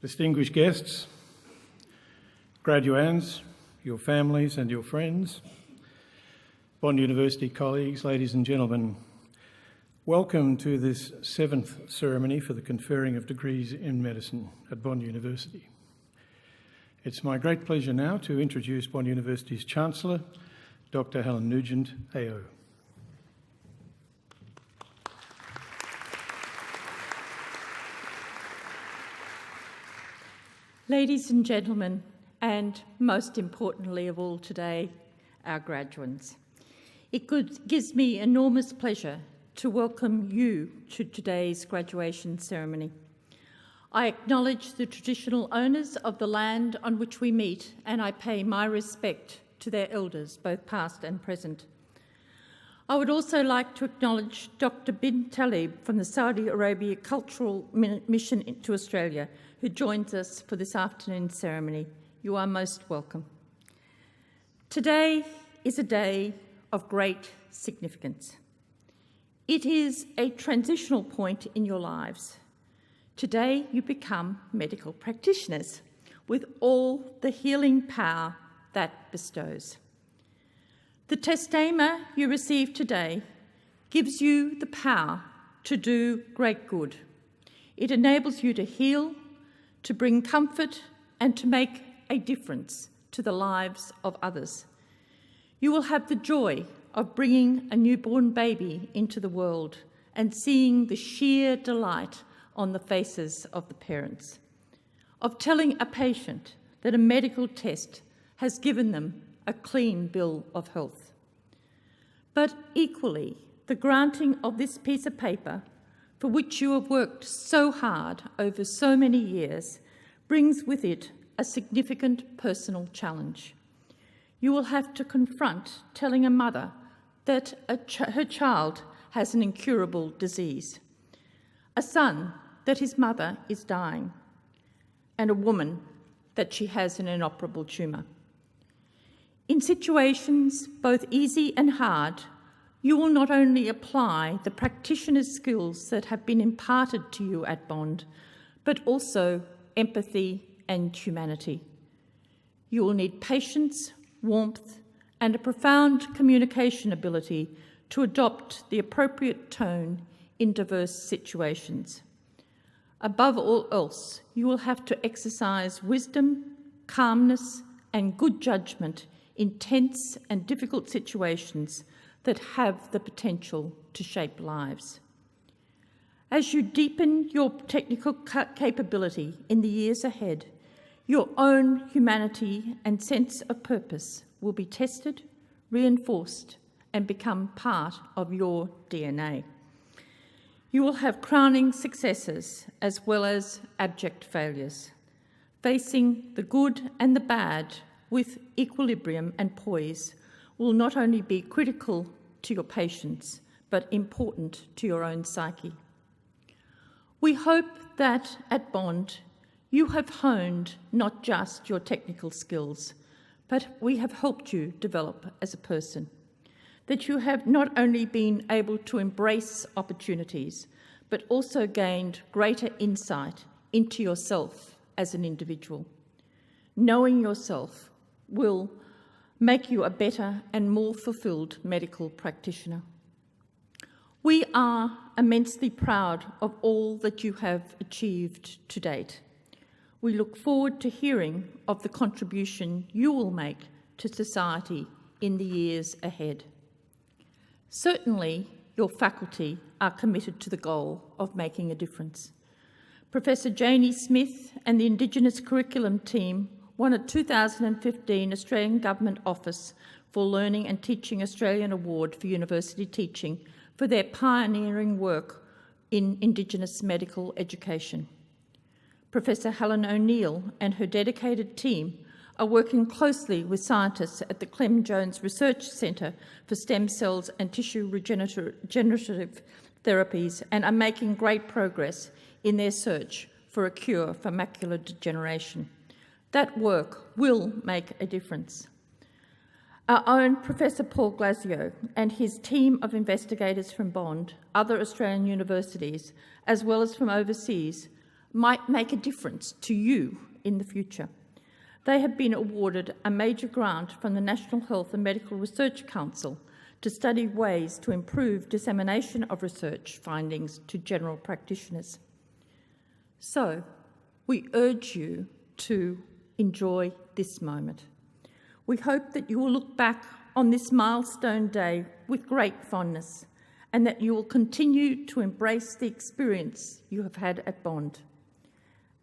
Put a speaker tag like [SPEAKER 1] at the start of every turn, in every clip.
[SPEAKER 1] Distinguished guests, graduands, your families and your friends, Bond University colleagues, ladies and gentlemen, welcome to this 7th ceremony for the conferring of degrees in medicine at Bond University. It's my great pleasure now to introduce Bond University's Chancellor, Dr. Helen Nugent, AO.
[SPEAKER 2] Ladies and gentlemen, and most importantly of all today, our graduates, it gives me enormous pleasure to welcome you to today's graduation ceremony. I acknowledge the traditional owners of the land on which we meet, and I pay my respect to their elders, both past and present. I would also like to acknowledge Dr. bin Talib from the Saudi Arabia Cultural Mission to Australia, who joins us for this afternoon's ceremony. You are most welcome. Today is a day of great significance. It is a transitional point in your lives. Today you become medical practitioners with all the healing power that bestows. The testama you receive today gives you the power to do great good. It enables you to heal, to bring comfort, and to make a difference to the lives of others. You will have the joy of bringing a newborn baby into the world and seeing the sheer delight on the faces of the parents, of telling a patient that a medical test has given them a clean bill of health. But equally, the granting of this piece of paper, for which you have worked so hard over so many years, brings with it a significant personal challenge. You will have to confront telling a mother that her child has an incurable disease, a son that his mother is dying, and a woman that she has an inoperable tumour. In situations both easy and hard, you will not only apply the practitioner's skills that have been imparted to you at Bond, but also empathy and humanity. You will need patience, warmth, and a profound communication ability to adopt the appropriate tone in diverse situations. Above all else, you will have to exercise wisdom, calmness, and good judgment in tense and difficult situations that have the potential to shape lives. As you deepen your technical capability in the years ahead, your own humanity and sense of purpose will be tested, reinforced, and become part of your DNA. You will have crowning successes as well as abject failures. Facing the good and the bad with equilibrium and poise will not only be critical to your patients, but important to your own psyche. We hope that at Bond, you have honed not just your technical skills, but we have helped you develop as a person. That you have not only been able to embrace opportunities, but also gained greater insight into yourself as an individual. Knowing yourself will make you a better and more fulfilled medical practitioner. We are immensely proud of all that you have achieved to date. We look forward to hearing of the contribution you will make to society in the years ahead. Certainly, your faculty are committed to the goal of making a difference. Professor Janie Smith and the Indigenous Curriculum team won a 2015 Australian Government Office for Learning and Teaching Australian Award for University Teaching for their pioneering work in Indigenous medical education. Professor Helen O'Neill and her dedicated team are working closely with scientists at the Clem Jones Research Centre for Stem Cells and Tissue Regenerative Therapies and are making great progress in their search for a cure for macular degeneration. That work will make a difference. Our own Professor Paul Glasio and his team of investigators from Bond, other Australian universities, as well as from overseas, might make a difference to you in the future. They have been awarded a major grant from the National Health and Medical Research Council to study ways to improve dissemination of research findings to general practitioners. So, we urge you to enjoy this moment. We hope that you will look back on this milestone day with great fondness and that you will continue to embrace the experience you have had at Bond,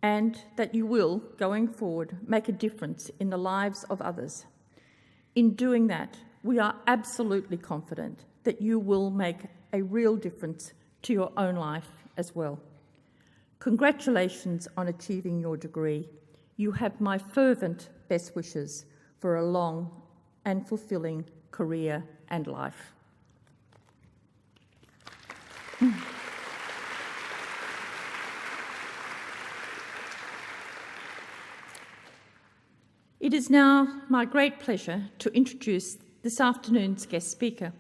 [SPEAKER 2] and that you will, going forward, make a difference in the lives of others. In doing that, we are absolutely confident that you will make a real difference to your own life as well. Congratulations on achieving your degree. You have my fervent best wishes for a long and fulfilling career and life. It is now my great pleasure to introduce this afternoon's guest speaker.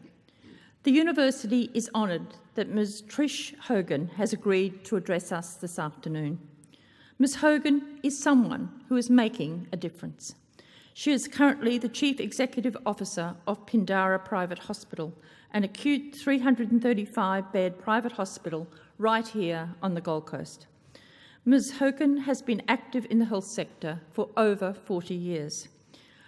[SPEAKER 2] The University is honoured that Ms Trish Hogan has agreed to address us this afternoon. Ms Hogan is someone who is making a difference. She is currently the Chief Executive Officer of Pindara Private Hospital, an acute 335-bed private hospital right here on the Gold Coast. Ms Hogan has been active in the health sector for over 40 years.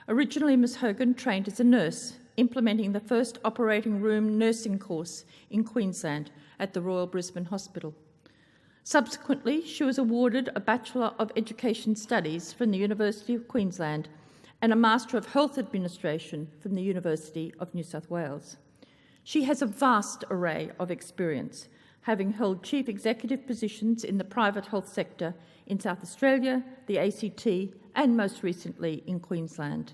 [SPEAKER 2] Originally, Ms Hogan trained as a nurse, implementing the first operating room nursing course in Queensland at the Royal Brisbane Hospital. Subsequently, she was awarded a Bachelor of Education Studies from the University of Queensland and a Master of Health Administration from the University of New South Wales. She has a vast array of experience, having held chief executive positions in the private health sector in South Australia, the ACT, and most recently in Queensland.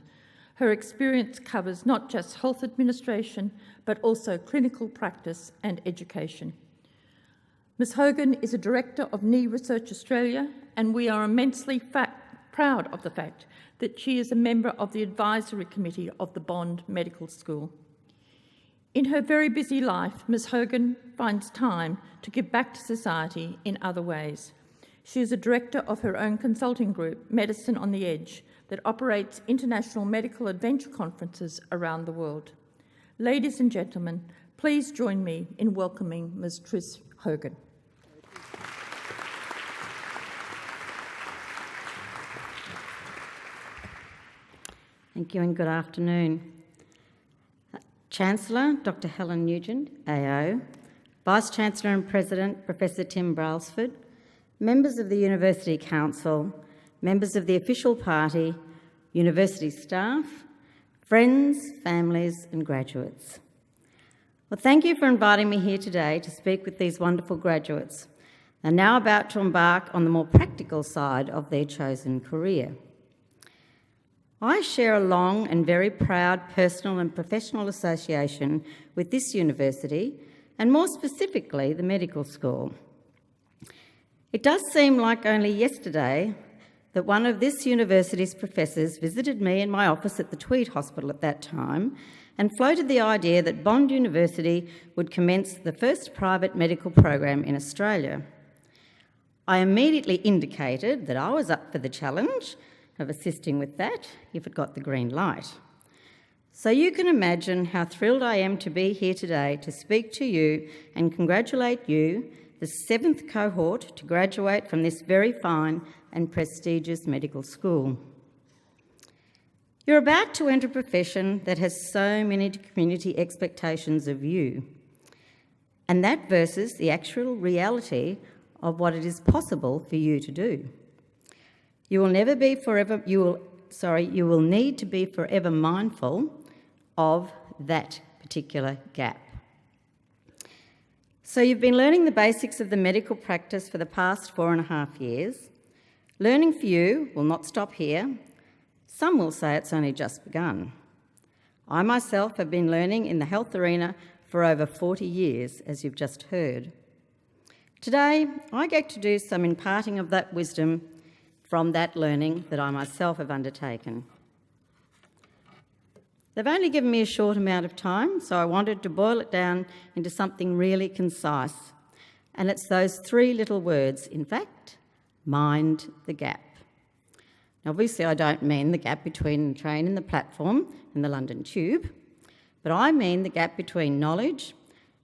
[SPEAKER 2] Her experience covers not just health administration, but also clinical practice and education. Ms Hogan is a director of Knee Research Australia, and we are immensely proud of the fact that she is a member of the advisory committee of the Bond Medical School. In her very busy life, Ms Hogan finds time to give back to society in other ways. She is a director of her own consulting group, Medicine on the Edge, that operates international medical adventure conferences around the world. Ladies and gentlemen, please join me in welcoming Ms Trish Hogan.
[SPEAKER 3] Thank you and good afternoon. Chancellor Dr Helen Nugent, AO, Vice-Chancellor and President Professor Tim Brailsford, members of the University Council, members of the official party, university staff, friends, families and graduates. Well, thank you for inviting me here today to speak with these wonderful graduates. They're now about to embark on the more practical side of their chosen career. I share a long and very proud personal and professional association with this university, and more specifically, the medical school. It does seem like only yesterday that one of this university's professors visited me in my office at the Tweed Hospital at that time and floated the idea that Bond University would commence the first private medical program in Australia. I immediately indicated that I was up for the challenge of assisting with that if it got the green light. So you can imagine how thrilled I am to be here today to speak to you and congratulate you, the 7th cohort to graduate from this very fine and prestigious medical school. You're about to enter a profession that has so many community expectations of you, and that versus the actual reality of what it is possible for you to do. You will need to be forever mindful of that particular gap. So you've been learning the basics of the medical practice for the past 4.5 years. Learning for you will not stop here. Some will say it's only just begun. I myself have been learning in the health arena for over 40 years, as you've just heard. Today, I get to do some imparting of that wisdom from that learning that I myself have undertaken. They've only given me a short amount of time, so I wanted to boil it down into something really concise. And it's those 3 little words, in fact, Mind the gap. Now, obviously, I don't mean the gap between the train and the platform and the London Tube, but I mean the gap between knowledge,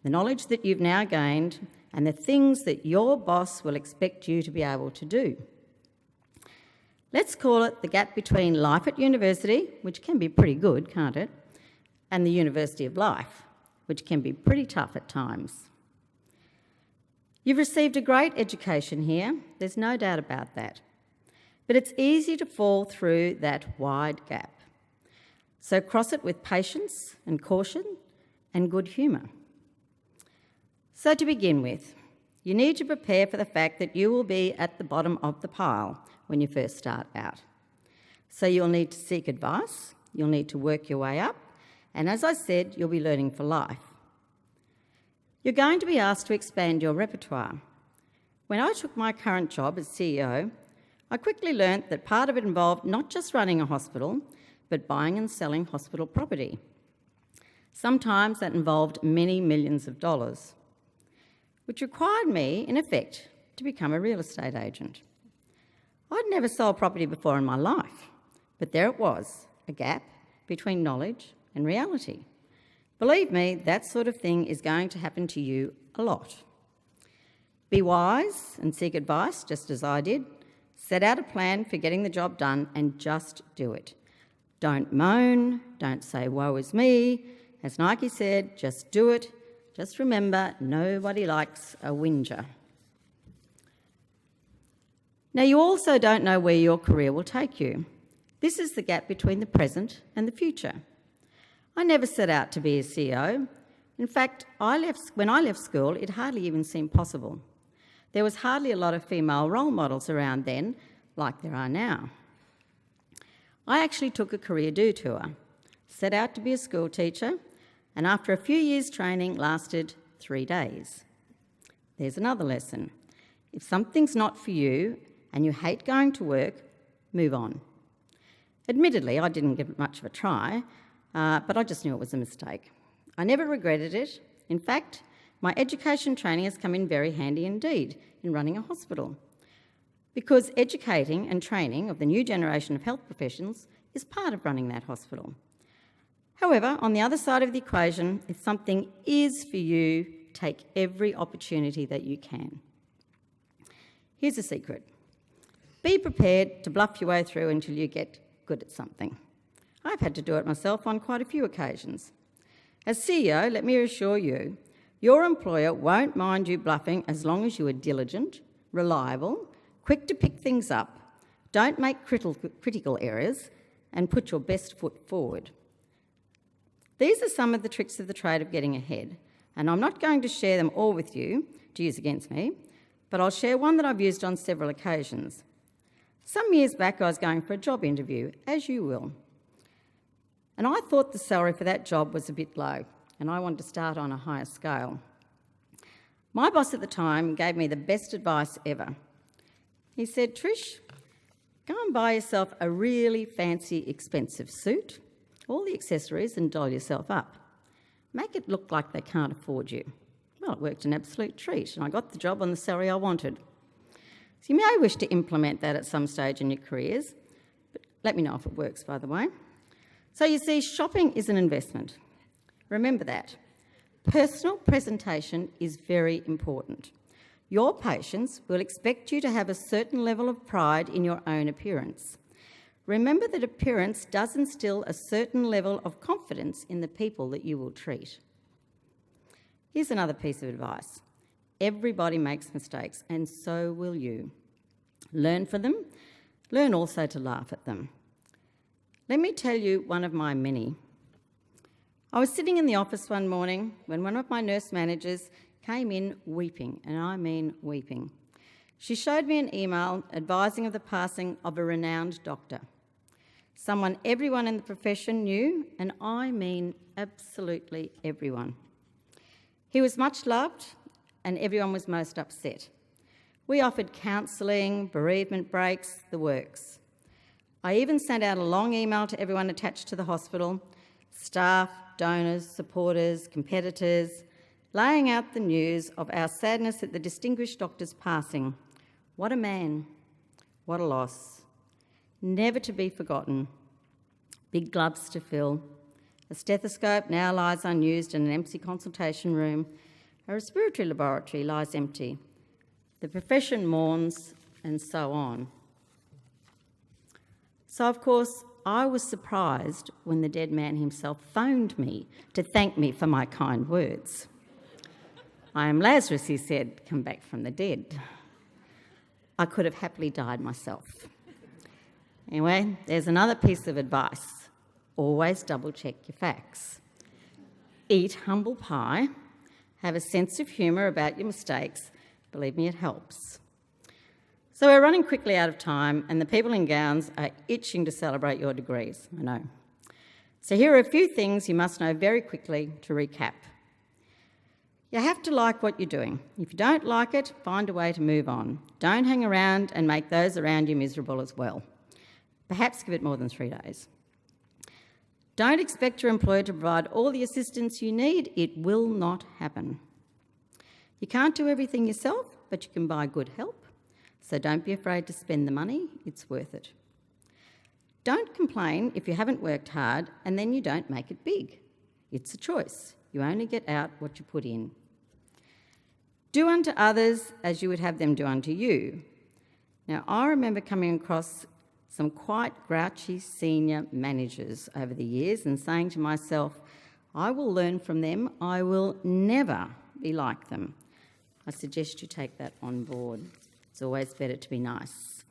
[SPEAKER 3] the knowledge that you've now gained, and the things that your boss will expect you to be able to do. Let's call it the gap between life at university, which can be pretty good, can't it, and the University of Life, which can be pretty tough at times. You've received a great education here, there's no doubt about that. But it's easy to fall through that wide gap. So cross it with patience and caution and good humour. So to begin with, you need to prepare for the fact that you will be at the bottom of the pile when you first start out. So you'll need to seek advice, you'll need to work your way up, and as I said, you'll be learning for life. You're going to be asked to expand your repertoire. When I took my current job as CEO, I quickly learnt that part of it involved not just running a hospital, but buying and selling hospital property. Sometimes that involved many millions of dollars, which required me, in effect, to become a real estate agent. I'd never sold property before in my life, but there it was, a gap between knowledge and reality. Believe me, that sort of thing is going to happen to you a lot. Be wise and seek advice, just as I did. Set out a plan for getting the job done and just do it. Don't moan, don't say, woe is me. As Nike said, just do it. Just remember, nobody likes a whinger. Now, you also don't know where your career will take you. This is the gap between the present and the future. I never set out to be a CEO. In fact, when I left school, it hardly even seemed possible. There was hardly a lot of female role models around then, like there are now. I actually took a career detour, set out to be a school teacher, and after a few years' training lasted 3 days. There's another lesson. If something's not for you and you hate going to work, move on. Admittedly, I didn't give it much of a try, but I just knew it was a mistake. I never regretted it. In fact, my education training has come in very handy indeed in running a hospital, because educating and training of the new generation of health professionals is part of running that hospital. However, on the other side of the equation, if something is for you, take every opportunity that you can. Here's a secret. Be prepared to bluff your way through until you get good at something. I've had to do it myself on quite a few occasions. As CEO, let me assure you, your employer won't mind you bluffing as long as you are diligent, reliable, quick to pick things up, don't make critical errors, and put your best foot forward. These are some of the tricks of the trade of getting ahead, and I'm not going to share them all with you to use against me, but I'll share one that I've used on several occasions. Some years back, I was going for a job interview, as you will, and I thought the salary for that job was a bit low, and I wanted to start on a higher scale. My boss at the time gave me the best advice ever. He said, Trish, go and buy yourself a really fancy, expensive suit, all the accessories, and doll yourself up. Make it look like they can't afford you. Well, it worked an absolute treat, and I got the job on the salary I wanted. So you may wish to implement that at some stage in your careers, but let me know if it works, by the way. So you see, shopping is an investment. Remember that. Personal presentation is very important. Your patients will expect you to have a certain level of pride in your own appearance. Remember that appearance does instill a certain level of confidence in the people that you will treat. Here's another piece of advice. Everybody makes mistakes, and so will you. Learn from them. Learn also to laugh at them. Let me tell you one of my many. I was sitting in the office one morning when one of my nurse managers came in weeping, and I mean weeping. She showed me an email advising of the passing of a renowned doctor, someone everyone in the profession knew, and I mean absolutely everyone. He was much loved, and everyone was most upset. We offered counselling, bereavement breaks, the works. I even sent out a long email to everyone attached to the hospital, staff, donors, supporters, competitors, laying out the news of our sadness at the distinguished doctor's passing. What a man, what a loss. Never to be forgotten. Big gloves to fill. A stethoscope now lies unused in an empty consultation room. A respiratory laboratory lies empty. The profession mourns, and so on. So, of course, I was surprised when the dead man himself phoned me to thank me for my kind words. "I am Lazarus," he said, "come back from the dead." I could have happily died myself. Anyway, there's another piece of advice. Always double-check your facts. Eat humble pie. Have a sense of humour about your mistakes. Believe me, it helps. So we're running quickly out of time, and the people in gowns are itching to celebrate your degrees, I know. So here are a few things you must know very quickly to recap. You have to like what you're doing. If you don't like it, find a way to move on. Don't hang around and make those around you miserable as well. Perhaps give it more than 3 days. Don't expect your employer to provide all the assistance you need. It will not happen. You can't do everything yourself, but you can buy good help. So don't be afraid to spend the money. It's worth it. Don't complain if you haven't worked hard and then you don't make it big. It's a choice. You only get out what you put in. Do unto others as you would have them do unto you. Now, I remember coming across some quite grouchy senior managers over the years and saying to myself, I will learn from them, I will never be like them. I suggest you take that on board. It's always better to be nice.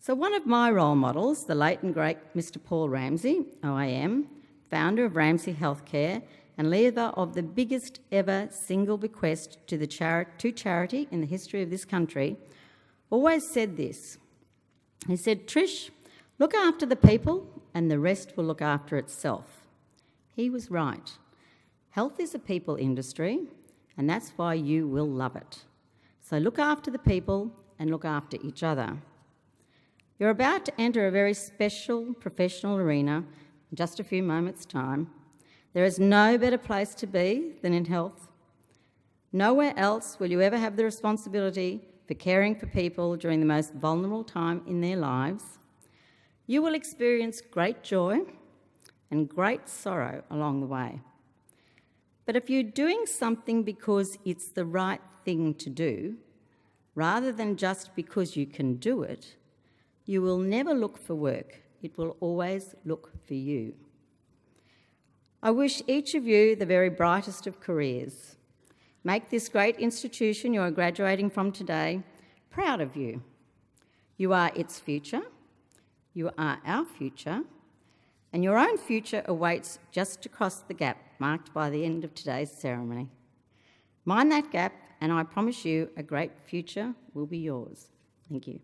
[SPEAKER 3] So one of my role models, the late and great Mr. Paul Ramsey, OAM, founder of Ramsey Healthcare and leader of the biggest ever single bequest to charity in the history of this country, always said this. He said, Trish, look after the people and the rest will look after itself. He was right. Health is a people industry and that's why you will love it. So look after the people and look after each other. You're about to enter a very special professional arena in just a few moments' time. There is no better place to be than in health. Nowhere else will you ever have the responsibility for caring for people during the most vulnerable time in their lives. You will experience great joy and great sorrow along the way. But if you're doing something because it's the right thing to do, rather than just because you can do it, you will never look for work. It will always look for you. I wish each of you the very brightest of careers. Make this great institution you are graduating from today proud of you. You are its future, you are our future, and your own future awaits just across the gap marked by the end of today's ceremony. Mind that gap, and I promise you a great future will be yours. Thank you.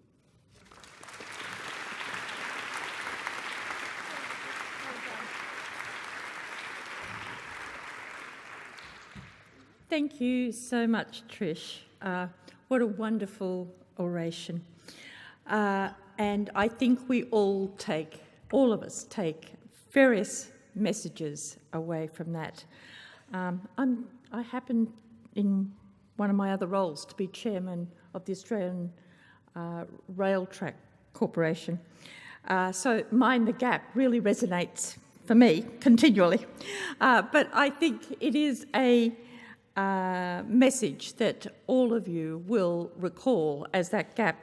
[SPEAKER 2] Thank you so much, Trish. What a wonderful oration. And I think we all of us take various messages away from that. I happen, in one of my other roles, to be chairman of the Australian Rail Track Corporation. So Mind the Gap really resonates for me continually. But I think it is a message that all of you will recall as that gap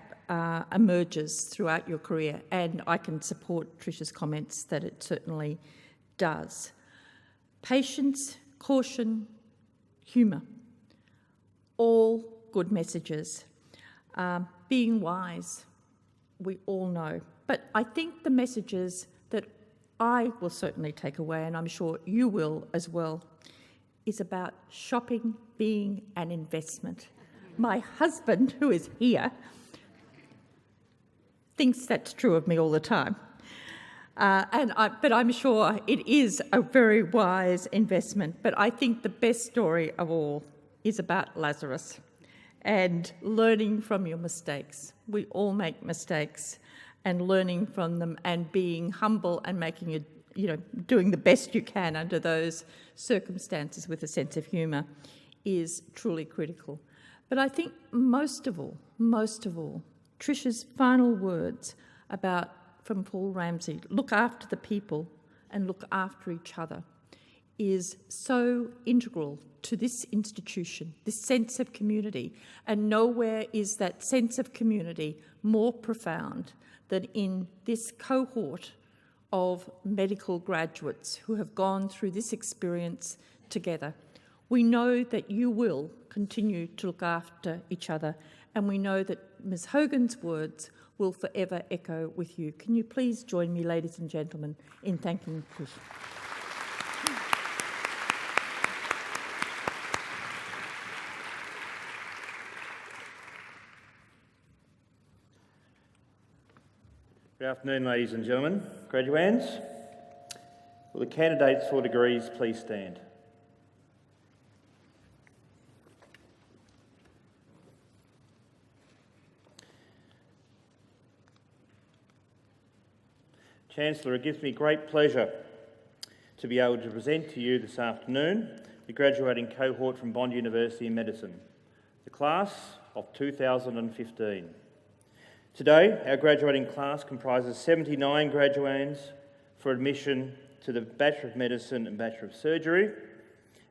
[SPEAKER 2] emerges throughout your career, and I can support Trish's comments that it certainly does. Patience, caution, humour, all good messages. Being wise, we all know. But I think the messages that I will certainly take away, and I'm sure you will as well, is about shopping being an investment. My husband, who is here, thinks that's true of me all the time. But I'm sure it is a very wise investment. But I think the best story of all is about Lazarus and learning from your mistakes. We all make mistakes, and learning from them and being humble and making it, doing the best you can under those circumstances with a sense of humour is truly critical. But I think most of all, Tricia's final words from Paul Ramsey, look after the people and look after each other, is so integral to this institution, this sense of community. And nowhere is that sense of community more profound than in this cohort of medical graduates who have gone through this experience together. We know that you will continue to look after each other, and we know that Ms. Hogan's words will forever echo with you. Can you please join me, ladies and gentlemen, in thanking Tricia?
[SPEAKER 4] Good afternoon, ladies and gentlemen, graduands. Will the candidates for degrees please stand? Chancellor, it gives me great pleasure to be able to present to you this afternoon the graduating cohort from Bond University in Medicine, the class of 2015. Today, our graduating class comprises 79 graduands for admission to the Bachelor of Medicine and Bachelor of Surgery,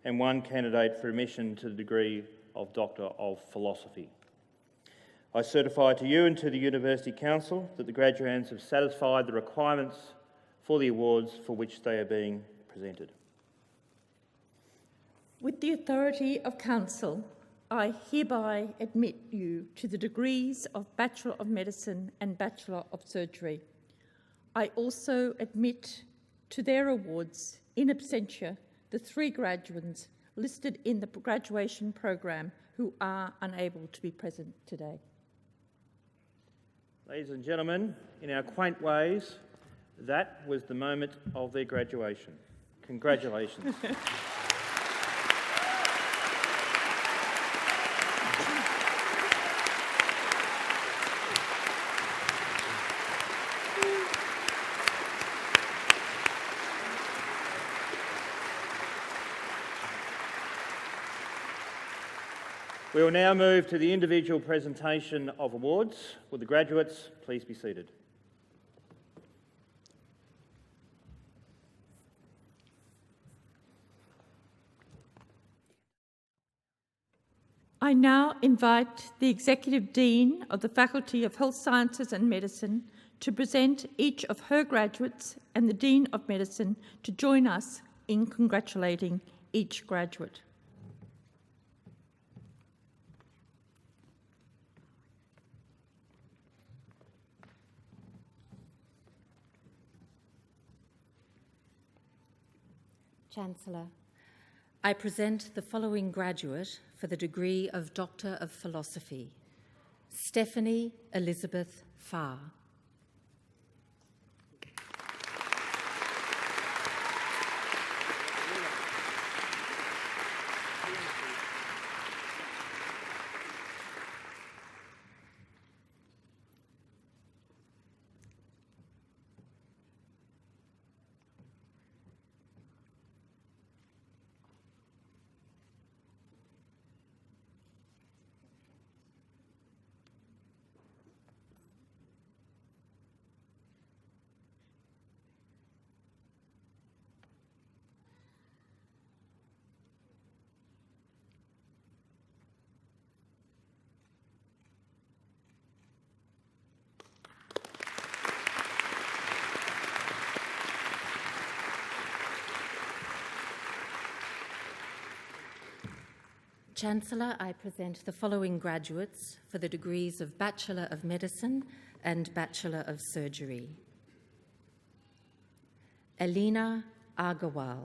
[SPEAKER 4] and one candidate for admission to the degree of Doctor of Philosophy. I certify to you and to the University Council that the graduands have satisfied the requirements for the awards for which they are being presented.
[SPEAKER 2] With the authority of Council, I hereby admit you to the degrees of Bachelor of Medicine and Bachelor of Surgery. I also admit to their awards, in absentia, the 3 graduates listed in the graduation program who are unable to be present today.
[SPEAKER 4] Ladies and gentlemen, in our quaint ways, that was the moment of their graduation. Congratulations. We will now move to the individual presentation of awards. Will the graduates please be seated?
[SPEAKER 2] I now invite the Executive Dean of the Faculty of Health Sciences and Medicine to present each of her graduates and the Dean of Medicine to join us in congratulating each graduate.
[SPEAKER 3] Chancellor, I present the following graduate for the degree of Doctor of Philosophy, Stephanie Elizabeth Farr. Chancellor, I present the following graduates for the degrees of Bachelor of Medicine and Bachelor of Surgery. Alina Agarwal.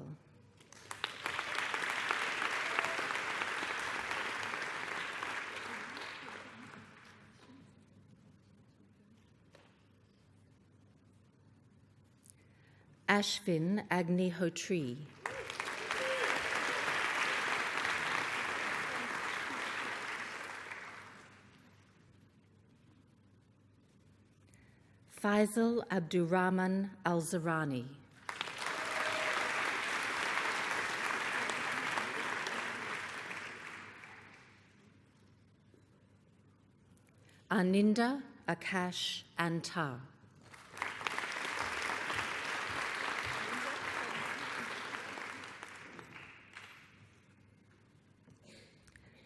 [SPEAKER 3] Ashvin Agnihotri. Faisal Abdurrahman Al-Zarani. Aninda
[SPEAKER 5] Akash Antar.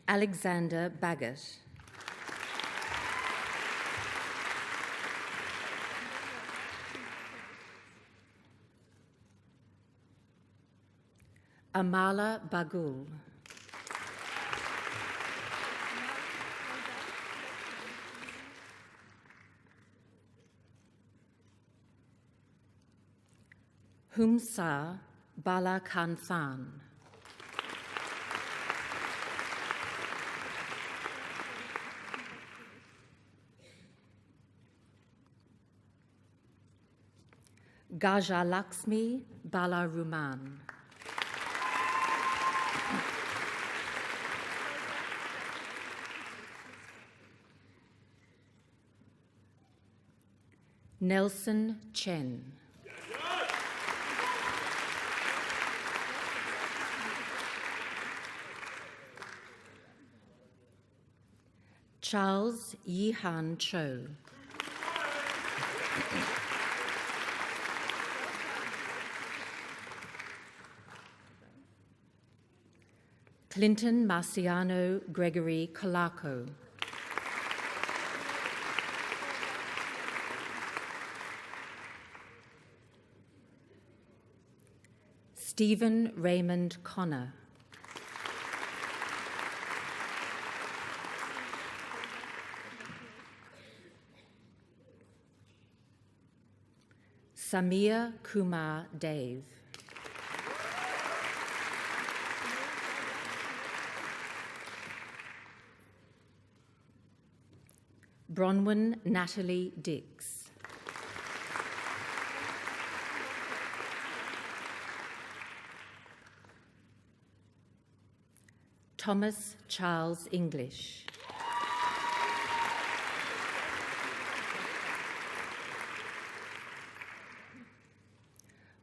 [SPEAKER 5] Alexander Baggett. Amala Bagul. Humsa Balakanthan. Gajalaxmi Balaruman. Nelson Chen. Charles Yihan Cho. Clinton Marciano Gregory Colaco. Stephen Raymond Connor. Samir Kumar Dave. Bronwyn Natalie Dix. Thomas Charles English.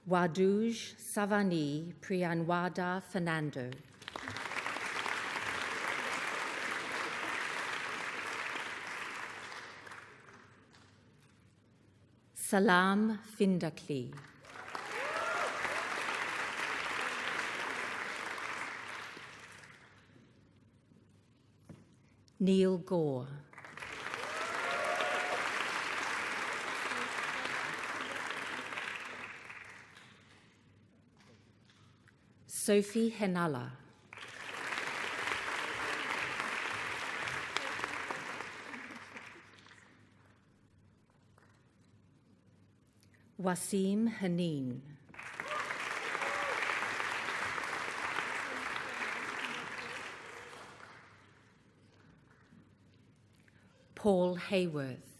[SPEAKER 5] Waduj Savani Priyanwada Fernando. Salam Findakli. Neil Gore. Sophie Henala. Wasim Haneen. Paul Hayworth.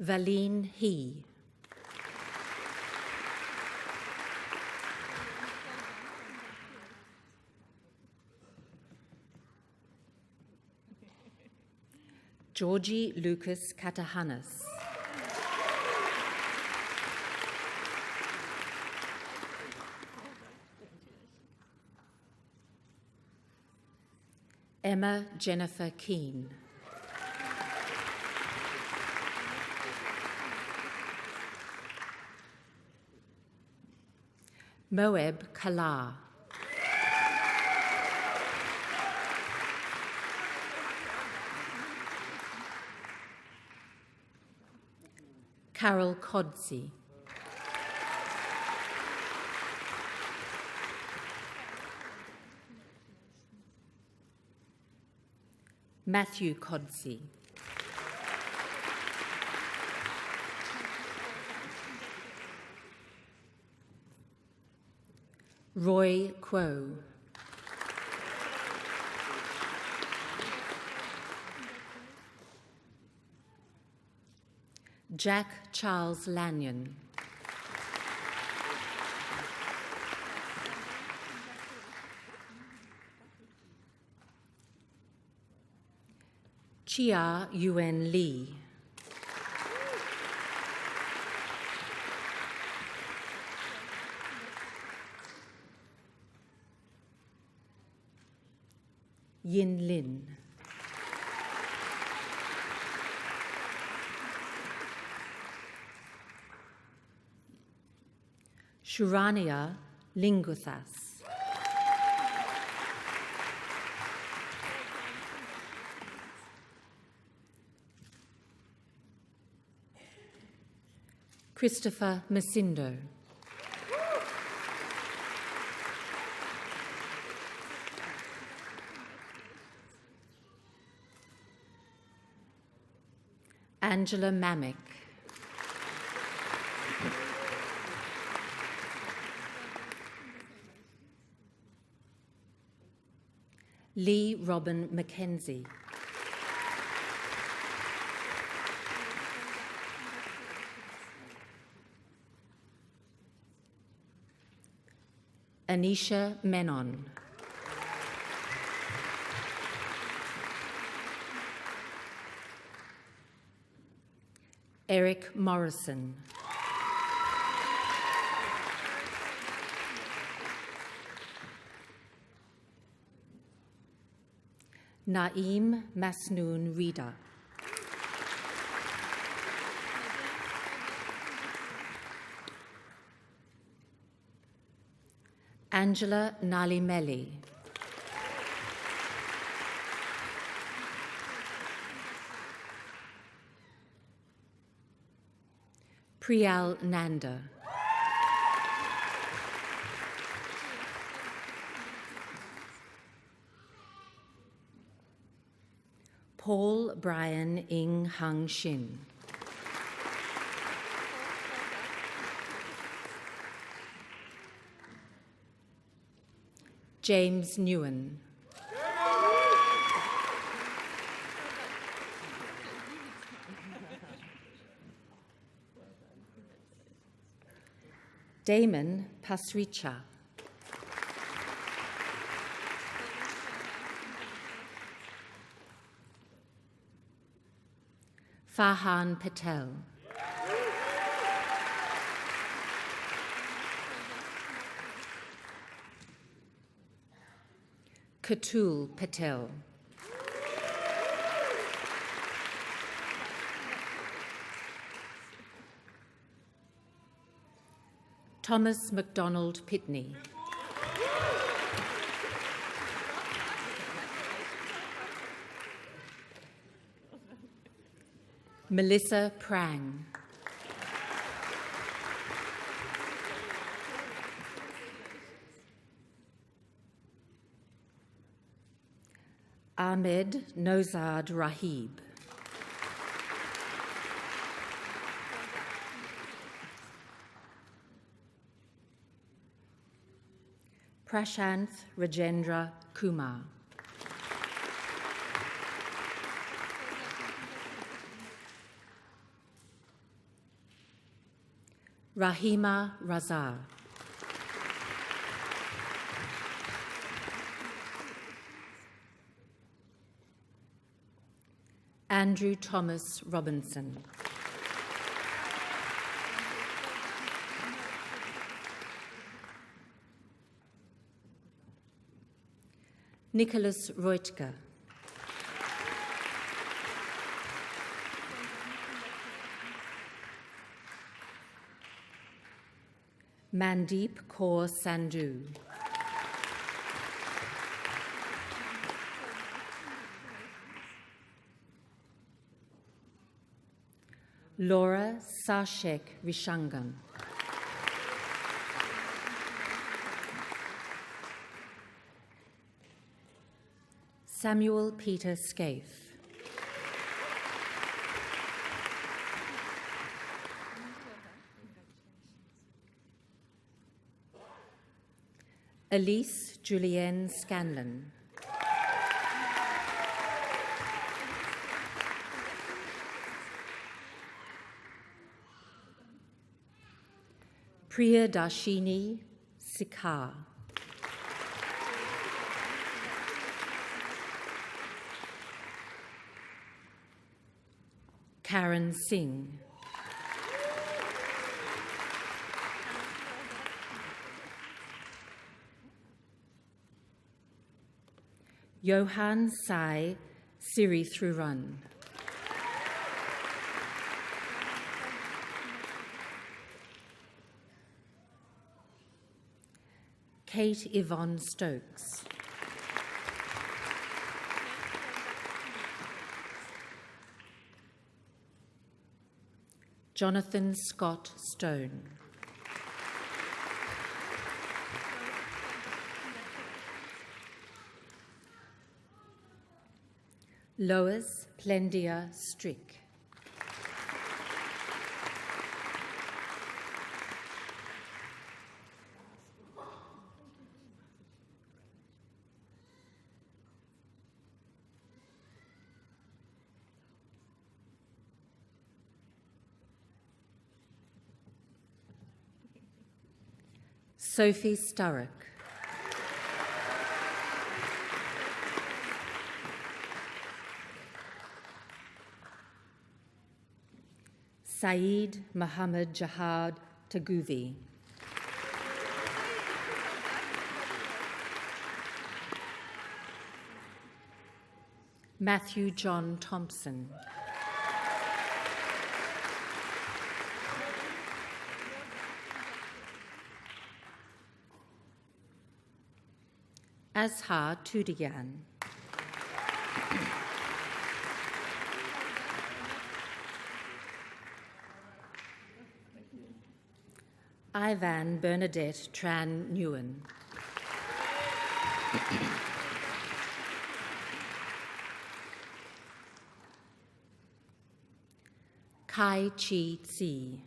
[SPEAKER 5] Valeen He. Georgie Lucas Katahanis. Emma Jennifer Keane. Moeb Kala. Carol Codsey. Matthew Codsey. Roy Quo. Jack Charles Lanyon. Chia Yuen Lee. Yin Lin. Shurania Linguthas. Christopher Masindo. Angela Mamick. Lee Robin Mackenzie. Anisha Menon. Eric Morrison. Naeem Masnoon Rida. Angela Nalimeli. Priyal Nanda. Paul Brian Ing Hung Shin. James Newen. Damon Pasricha. Farhan Patel. Katul Patel. Thomas MacDonald Pitney. Melissa Prang. Ahmed Nozad Rahib. Prashanth Rajendra Kumar. Rahima Raza. Andrew Thomas Robinson. Nicholas Reutger. Mandeep Kaur Sandhu. Laura Sashek Rishangan. Samuel Peter Scaife. Elise Julienne Scanlon. Priya Darshini Sikhar. Karen Singh. Johan Sai Siri Thrurun. Kate Yvonne Stokes. Jonathan Scott Stone. Lois Plendia Strick. Sophie Sturrock. Saeed Mohammed Jahad Taguvi. Matthew John Thompson. Azhar Tudigan. Ivan Bernadette Tran Nguyen. Kai Chi Tsi.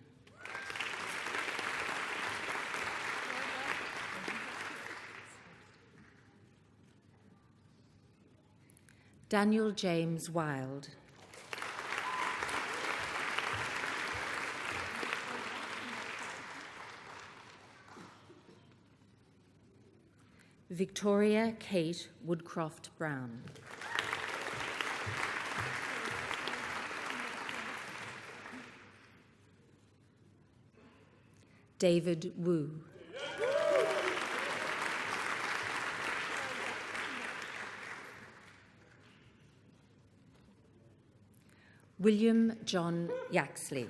[SPEAKER 5] Daniel James Wild. Victoria Kate Woodcroft Brown. David Wu. William John Yaxley.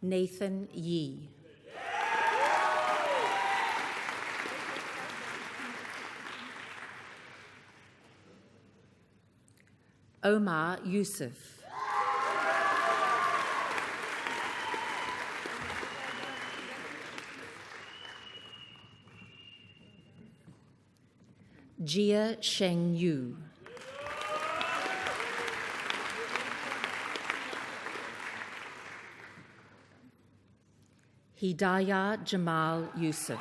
[SPEAKER 5] Nathan Yee. Omar Yusuf. Jia Sheng Yu. Hidayah Jamal Yusuf.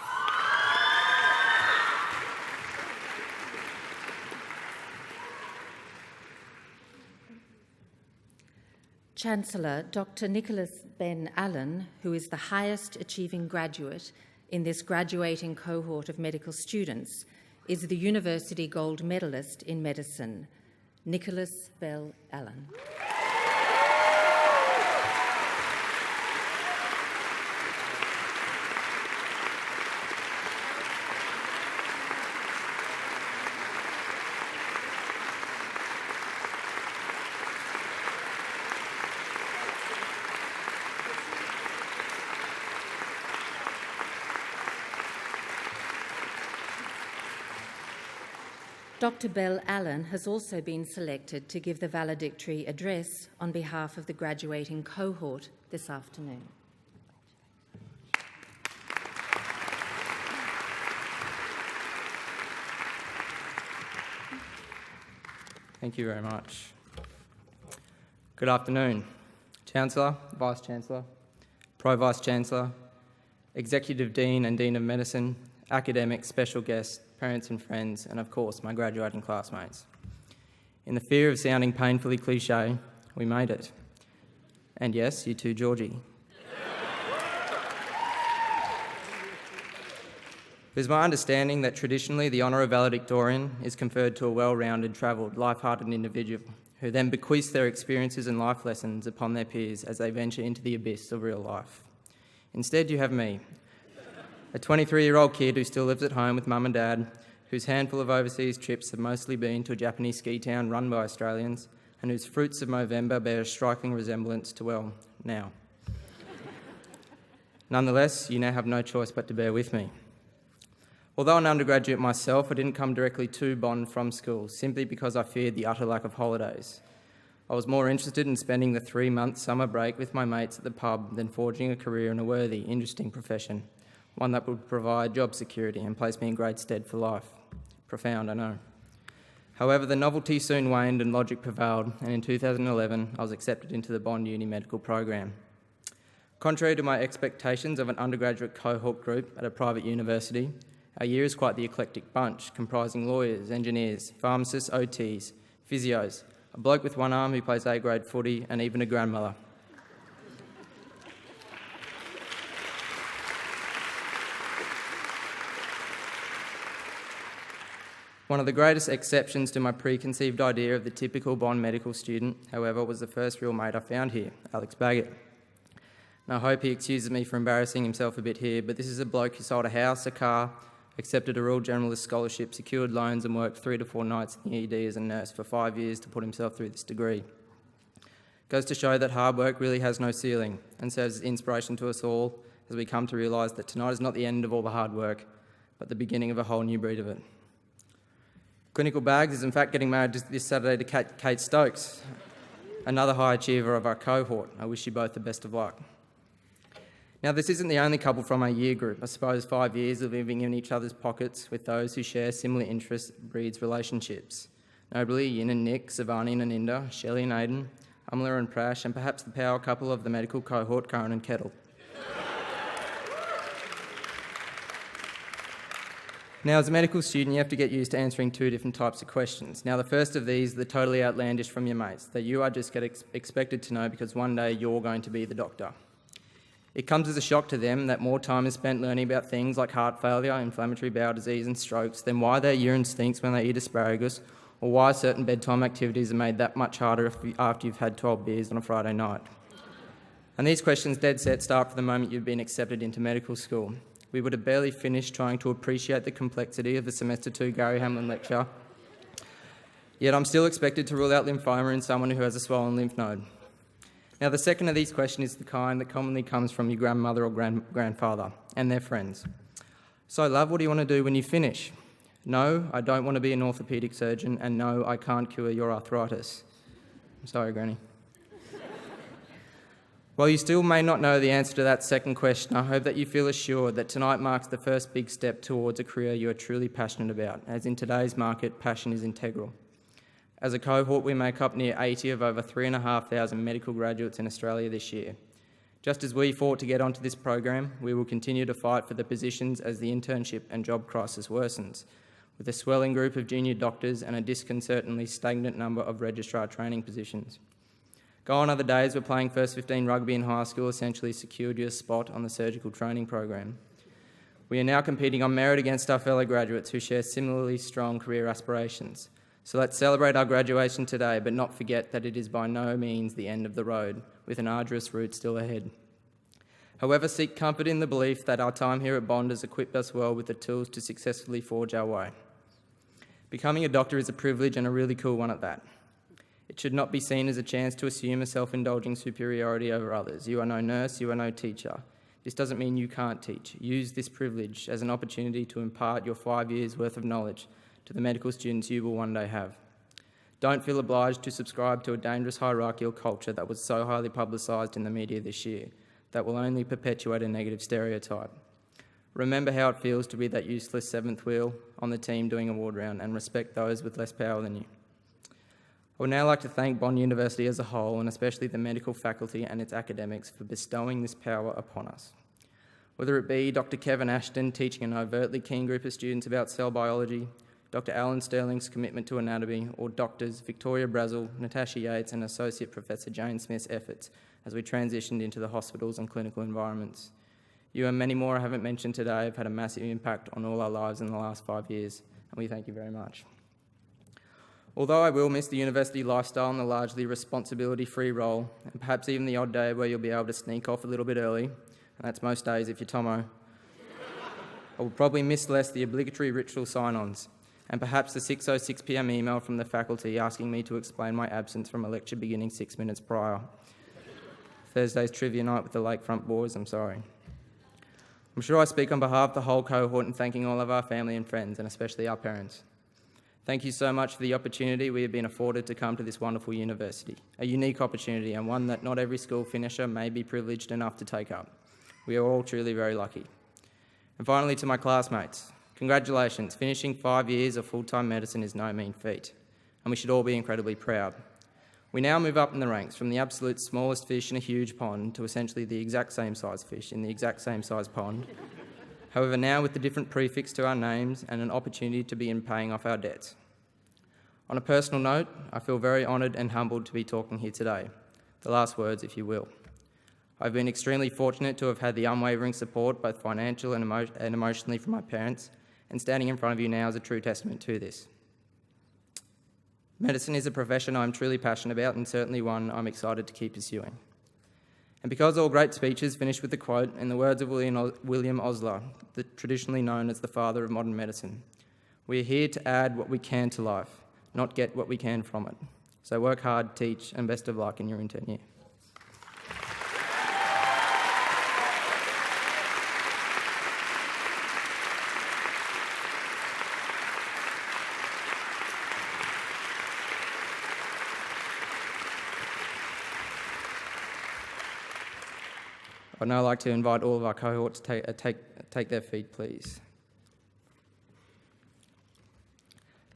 [SPEAKER 5] Chancellor Dr. Nicholas Ben Allen, who is the highest achieving graduate in this graduating cohort of medical students, is the University Gold Medalist in Medicine, Nicholas Bell Allen. Dr. Bell Allen has also been selected to give the valedictory address on behalf of the graduating cohort this afternoon.
[SPEAKER 6] Thank you very much. Good afternoon, Chancellor, Vice-Chancellor, Pro-Vice-Chancellor, Executive Dean and Dean of Medicine, academics, special guests, parents and friends, and of course my graduating classmates. In the fear of sounding painfully cliche, we made it. And yes, you too, Georgie. It is my understanding that traditionally the honour of valedictorian is conferred to a well-rounded, travelled, light-hearted individual who then bequeath their experiences and life lessons upon their peers as they venture into the abyss of real life. Instead, you have me, a 23-year-old kid who still lives at home with mum and dad, whose handful of overseas trips have mostly been to a Japanese ski town run by Australians, and whose fruits of Movember bear a striking resemblance to, well, now. Nonetheless, you now have no choice but to bear with me. Although an undergraduate myself, I didn't come directly to Bond from school, simply because I feared the utter lack of holidays. I was more interested in spending the 3-month summer break with my mates at the pub than forging a career in a worthy, interesting profession, one that would provide job security and place me in great stead for life. Profound, I know. However, the novelty soon waned and logic prevailed, and in 2011 I was accepted into the Bond Uni medical program. Contrary to my expectations of an undergraduate cohort group at a private university, our year is quite the eclectic bunch, comprising lawyers, engineers, pharmacists, OTs, physios, a bloke with one arm who plays A-grade footy, and even a grandmother. One of the greatest exceptions to my preconceived idea of the typical Bond medical student, however, was the first real mate I found here, Alex Baggett. And I hope he excuses me for embarrassing himself a bit here, but this is a bloke who sold a house, a car, accepted a Royal Generalist scholarship, secured loans and worked 3 to 4 nights in the ED as a nurse for 5 years to put himself through this degree. Goes to show that hard work really has no ceiling and serves as inspiration to us all as we come to realise that tonight is not the end of all the hard work, but the beginning of a whole new breed of it. Clinical Bags is in fact getting married this Saturday to Kate Stokes, another high achiever of our cohort. I wish you both the best of luck. Now, this isn't the only couple from our year group. I suppose 5 years of living in each other's pockets with those who share similar interests breeds relationships. Notably, Yin and Nick, Savani and Aninda, Shelley and Aidan, Amla and Prash, and perhaps the power couple of the medical cohort, Karen and Kettle. Now, as a medical student, you have to get used to answering 2 different types of questions. Now, the first of these, the totally outlandish from your mates, that you are just expected to know because one day you're going to be the doctor. It comes as a shock to them that more time is spent learning about things like heart failure, inflammatory bowel disease and strokes than why their urine stinks when they eat asparagus, or why certain bedtime activities are made that much harder after you've had 12 beers on a Friday night. And these questions dead set start from the moment you've been accepted into medical school. We would have barely finished trying to appreciate the complexity of the Semester 2 Gary Hamlin lecture, yet I'm still expected to rule out lymphoma in someone who has a swollen lymph node. Now, the second of these questions is the kind that commonly comes from your grandmother or grandfather and their friends. So, love, what do you want to do when you finish? No, I don't want to be an orthopaedic surgeon, and no, I can't cure your arthritis. I'm sorry, Granny. While you still may not know the answer to that second question, I hope that you feel assured that tonight marks the first big step towards a career you are truly passionate about, as in today's market, passion is integral. As a cohort, we make up near 80 of over 3,500 medical graduates in Australia this year. Just as we fought to get onto this program, we will continue to fight for the positions as the internship and job crisis worsens, with a swelling group of junior doctors and a disconcertingly stagnant number of registrar training positions. Gone are the days where playing first 15 rugby in high school essentially secured you a spot on the surgical training program. We are now competing on merit against our fellow graduates who share similarly strong career aspirations. So let's celebrate our graduation today, but not forget that it is by no means the end of the road, with an arduous route still ahead. However, seek comfort in the belief that our time here at Bond has equipped us well with the tools to successfully forge our way. Becoming a doctor is a privilege, and a really cool one at that. It should not be seen as a chance to assume a self-indulging superiority over others. You are no nurse, you are no teacher. This doesn't mean you can't teach. Use this privilege as an opportunity to impart your 5 years' worth of knowledge to the medical students you will one day have. Don't feel obliged to subscribe to a dangerous hierarchical culture that was so highly publicised in the media this year that will only perpetuate a negative stereotype. Remember how it feels to be that useless seventh wheel on the team doing a ward round, and respect those with less power than you. I would now like to thank Bond University as a whole, and especially the medical faculty and its academics, for bestowing this power upon us. Whether it be Dr. Kevin Ashton teaching an overtly keen group of students about cell biology, Dr. Alan Sterling's commitment to anatomy, or Doctors Victoria Brazel, Natasha Yates and Associate Professor Jane Smith's efforts as we transitioned into the hospitals and clinical environments. You and many more I haven't mentioned today have had a massive impact on all our lives in the last 5 years, and we thank you very much. Although I will miss the university lifestyle and the largely responsibility-free role, and perhaps even the odd day where you'll be able to sneak off a little bit early, and that's most days if you're Tomo, I will probably miss less the obligatory ritual sign-ons, and perhaps the 6:06 p.m. email from the faculty asking me to explain my absence from a lecture beginning 6 minutes prior. Thursday's trivia night with the Lakefront boys, I'm sorry. I'm sure I speak on behalf of the whole cohort in thanking all of our family and friends, and especially our parents. Thank you so much for the opportunity we have been afforded to come to this wonderful university, a unique opportunity and one that not every school finisher may be privileged enough to take up. We are all truly very lucky. And finally, to my classmates, congratulations. Finishing 5 years of full-time medicine is no mean feat, and we should all be incredibly proud. We now move up in the ranks from the absolute smallest fish in a huge pond to essentially the exact same size fish in the exact same size pond. However, now with the different prefix to our names and an opportunity to begin paying off our debts. On a personal note, I feel very honoured and humbled to be talking here today. The last words, if you will. I've been extremely fortunate to have had the unwavering support, both financial and emotionally, from my parents, and standing in front of you now is a true testament to this. Medicine is a profession I'm truly passionate about and certainly one I'm excited to keep pursuing. And because all great speeches finish with a quote, in the words of William Osler, traditionally known as the father of modern medicine, we are here to add what we can to life, not get what we can from it. So work hard, teach, and best of luck in your intern year. I'd now like to invite all of our cohort to take their feet, please.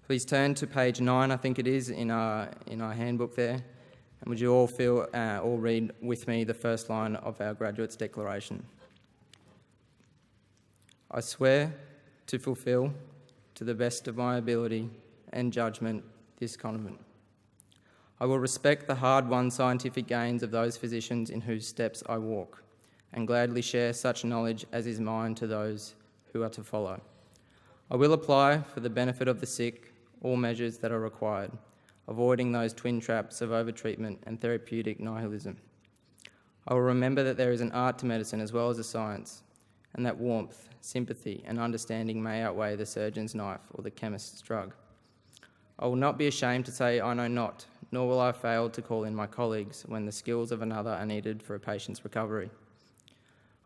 [SPEAKER 6] Please turn to page 9, I think it is, in our handbook there. And would you all read with me the first line of our graduates' declaration? I swear to fulfil, to the best of my ability and judgment, this convent. I will respect the hard-won scientific gains of those physicians in whose steps I walk, and gladly share such knowledge as is mine to those who are to follow. I will apply, for the benefit of the sick, all measures that are required, avoiding those twin traps of overtreatment and therapeutic nihilism. I will remember that there is an art to medicine as well as a science, and that warmth, sympathy, and understanding may outweigh the surgeon's knife or the chemist's drug. I will not be ashamed to say I know not, nor will I fail to call in my colleagues when the skills of another are needed for a patient's recovery.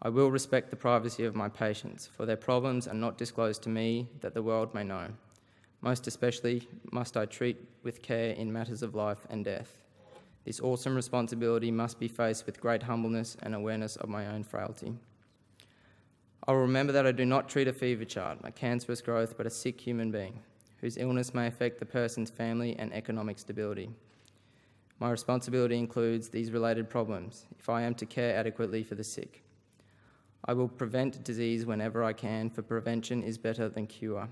[SPEAKER 6] I will respect the privacy of my patients, for their problems are not disclosed to me that the world may know. Most especially must I treat with care in matters of life and death. This awesome responsibility must be faced with great humbleness and awareness of my own frailty. I will remember that I do not treat a fever child, a cancerous growth, but a sick human being, whose illness may affect the person's family and economic stability. My responsibility includes these related problems, if I am to care adequately for the sick. I will prevent disease whenever I can, for prevention is better than cure.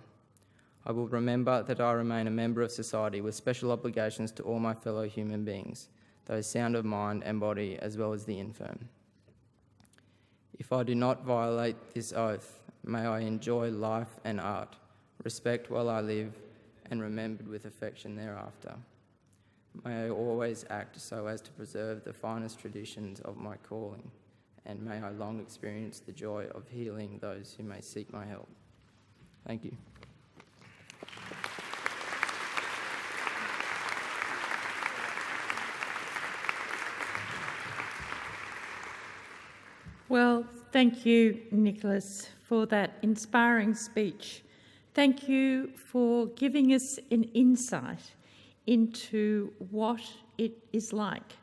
[SPEAKER 6] I will remember that I remain a member of society with special obligations to all my fellow human beings, those sound of mind and body as well as the infirm. If I do not violate this oath, may I enjoy life and art, respect while I live, and remembered with affection thereafter. May I always act so as to preserve the finest traditions of my calling, and may I long experience the joy of healing those who may seek my help. Thank you.
[SPEAKER 2] Well, thank you, Nicholas, for that inspiring speech. Thank you for giving us an insight into what it is like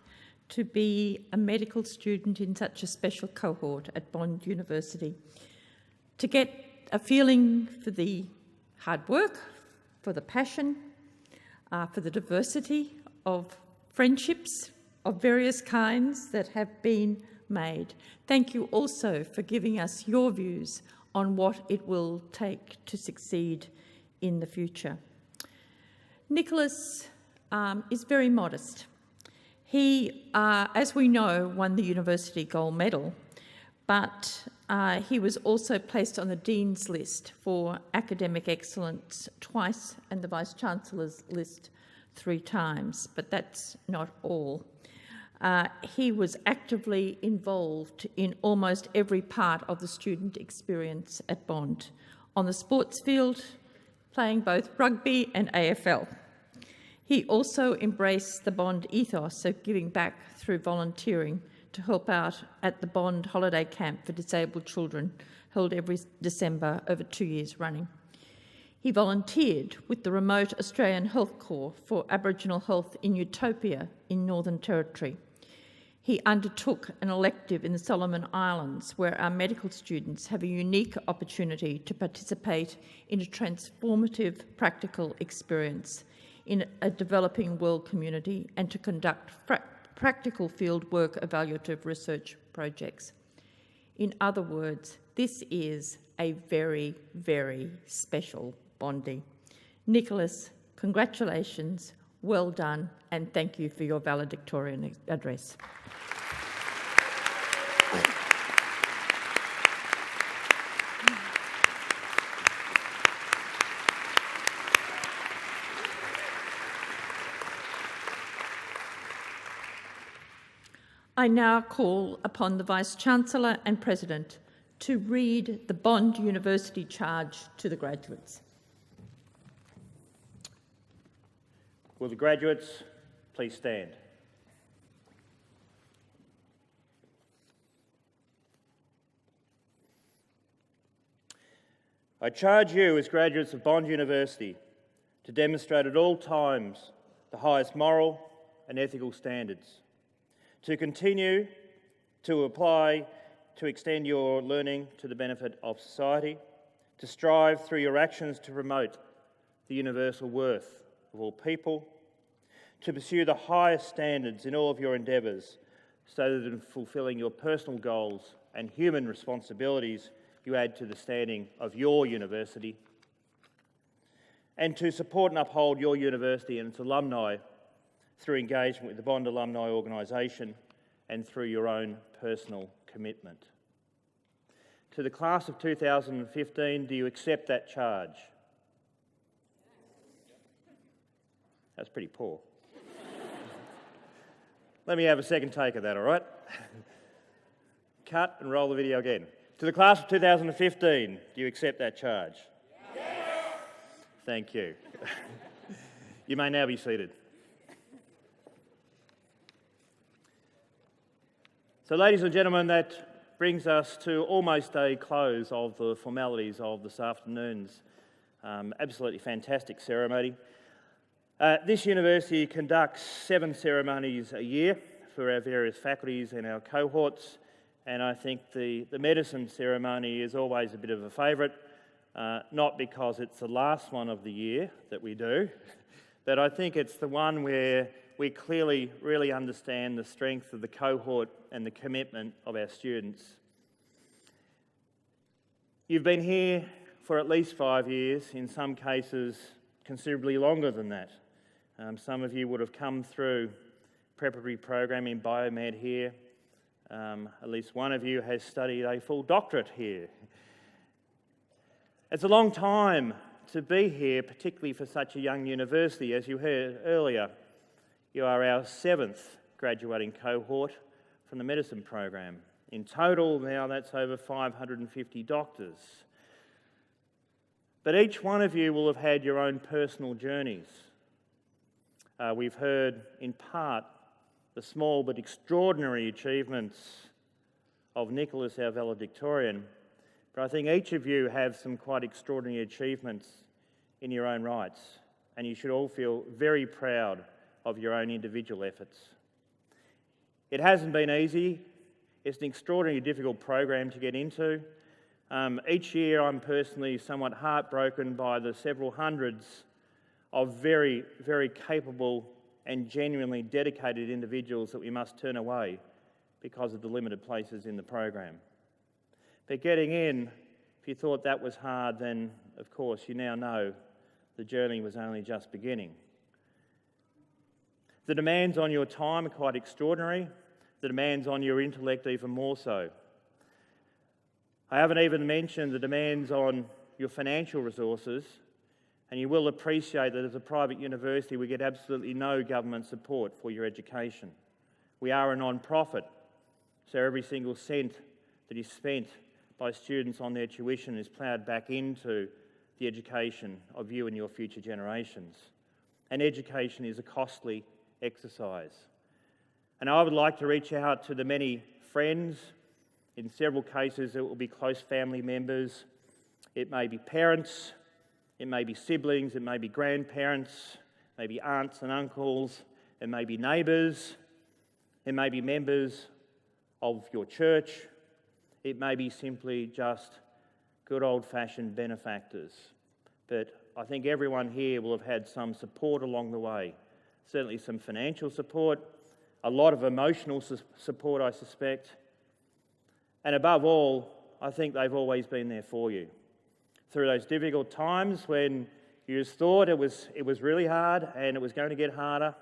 [SPEAKER 2] to be a medical student in such a special cohort at Bond University, to get a feeling for the hard work, for the passion, for the diversity of friendships of various kinds that have been made. Thank you also for giving us your views on what it will take to succeed in the future. Nicholas is very modest. He, as we know, won the University Gold Medal, but he was also placed on the Dean's list for academic excellence twice and the Vice-Chancellor's list 3 times, but that's not all. He was actively involved in almost every part of the student experience at Bond, on the sports field, playing both rugby and AFL. He also embraced the Bond ethos of giving back through volunteering to help out at the Bond holiday camp for disabled children, held every December over 2 years running. He volunteered with the remote Australian Health Corps for Aboriginal health in Utopia in Northern Territory. He undertook an elective in the Solomon Islands, where our medical students have a unique opportunity to participate in a transformative practical experience in a developing world community and to conduct practical fieldwork evaluative research projects. In other words, this is a very, very special Bondie. Nicholas, congratulations, well done, and thank you for your valedictorian address. I now call upon the Vice-Chancellor and President to read the Bond University charge to the graduates.
[SPEAKER 4] Will the graduates please stand? I charge you as graduates of Bond University to demonstrate at all times the highest moral and ethical standards, to continue to apply to extend your learning to the benefit of society, to strive through your actions to promote the universal worth of all people, to pursue the highest standards in all of your endeavours so that in fulfilling your personal goals and human responsibilities you add to the standing of your university, and to support and uphold your university and its alumni through engagement with the Bond Alumni Organisation and through your own personal commitment. To the class of 2015, do you accept that charge? That's pretty poor. Let me have a second take of that, all right? Cut and roll the video again. To the class of 2015, do you accept that charge? Yes. Thank you. You may now be seated. So, ladies and gentlemen, that brings us to almost a close of the formalities of this afternoon's absolutely fantastic ceremony. This university conducts 7 ceremonies a year for our various faculties and our cohorts, and I think the medicine ceremony is always a bit of a favourite, not because it's the last one of the year that we do, but I think it's the one where we clearly really understand the strength of the cohort and the commitment of our students. You've been here for at least 5 years, in some cases considerably longer than that. Some of you would have come through preparatory program in biomed here. At least one of you has studied a full doctorate here. It's a long time to be here, particularly for such a young university. As you heard earlier, you are our 7th graduating cohort from the medicine program. In total, now that's over 550 doctors. But each one of you will have had your own personal journeys. We've heard, in part, the small but extraordinary achievements of Nicholas, our valedictorian, but I think each of you have some quite extraordinary achievements in your own rights, and you should all feel very proud of your own individual efforts. It hasn't been easy. It's an extraordinarily difficult program to get into. Each year I'm personally somewhat heartbroken by the several hundreds of very, very capable and genuinely dedicated individuals that we must turn away because of the limited places in the program. But getting in, if you thought that was hard, then of course you now know the journey was only just beginning. The demands on your time are quite extraordinary. The demands on your intellect even more so. I haven't even mentioned the demands on your financial resources, And you will appreciate that as a private university, we get absolutely no government support for your education. We are a non-profit, so every single cent that is spent by students on their tuition is ploughed back into the education of you and your future generations. And education is a costly exercise. And I would like to reach out to the many friends. In several cases, it will be close family members. It may be parents, it may be siblings, it may be grandparents, maybe aunts and uncles, it may be neighbours, it may be members of your church, it may be simply just good old-fashioned benefactors. But I think everyone here will have had some support along the way. Certainly some financial support, a lot of emotional support, I suspect. And above all, I think they've always been there for you. Through those difficult times when you just thought it was really hard and it was going to get harder.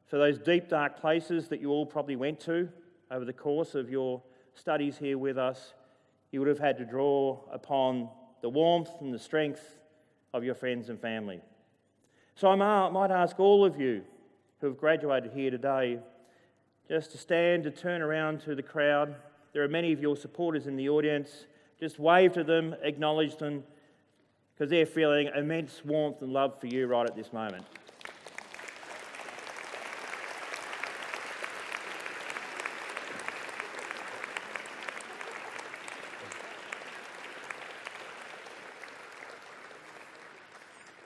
[SPEAKER 4] For those deep, dark places that you all probably went to over the course of your studies here with us, you would have had to draw upon the warmth and the strength of your friends and family. So I might ask all of you who have graduated here today just to stand, to turn around to the crowd. There are many of your supporters in the audience. Just wave to them, acknowledge them, because they're feeling immense warmth and love for you right at this moment.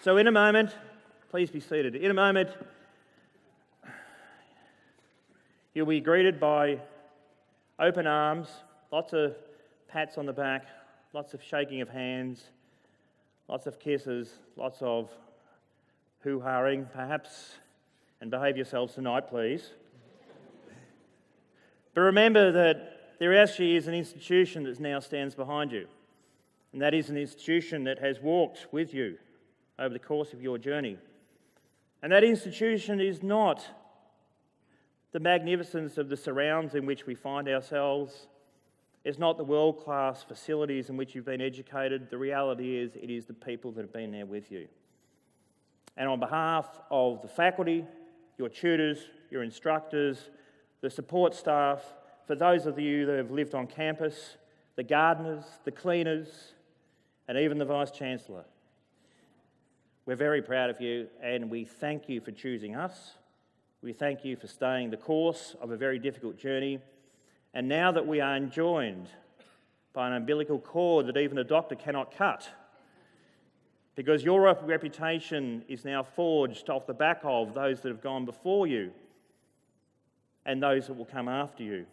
[SPEAKER 4] So in a moment, please be seated. In a moment, you'll be greeted by open arms, lots of pats on the back, lots of shaking of hands, lots of kisses, lots of hoo-haing perhaps, and behave yourselves tonight, please. But remember that there actually is an institution that now stands behind you, and that is an institution that has walked with you over the course of your journey. And that institution is not the magnificence of the surrounds in which we find ourselves. It's not the world-class facilities in which you've been educated. The reality is, it is the people that have been there with you. And on behalf of the faculty, your tutors, your instructors, the support staff, for those of you that have lived on campus, the gardeners, the cleaners, and even the Vice-Chancellor, we're very proud of you, and we thank you for choosing us. We thank you for staying the course of a very difficult journey. And now that we are enjoined by an umbilical cord that even a doctor cannot cut, because your reputation is now forged off the back of those that have gone before you and those that will come after you.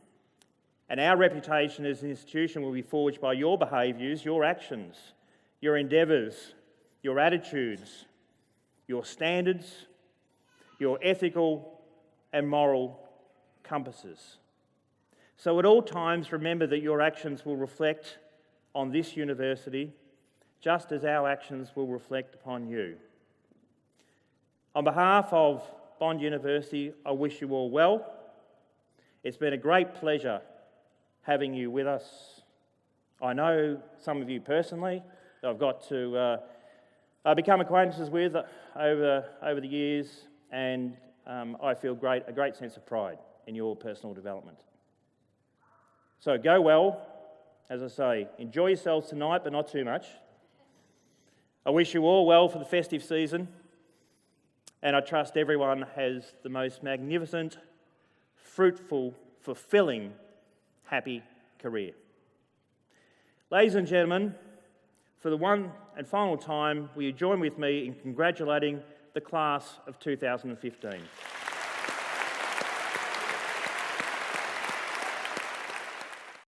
[SPEAKER 4] And our reputation as an institution will be forged by your behaviours, your actions, your endeavours, your attitudes, your standards, your ethical and moral compasses. So at all times, remember that your actions will reflect on this university, just as our actions will reflect upon you. On behalf of Bond University, I wish you all well. It's been a great pleasure having you with us. I know some of you personally that I've got to become acquaintances with over the years, and I feel a great sense of pride in your personal development. So go well, as I say, enjoy yourselves tonight, but not too much. I wish you all well for the festive season, and I trust everyone has the most magnificent, fruitful, fulfilling, happy career. Ladies and gentlemen, for the one and final time, will you join with me in congratulating the class of 2015?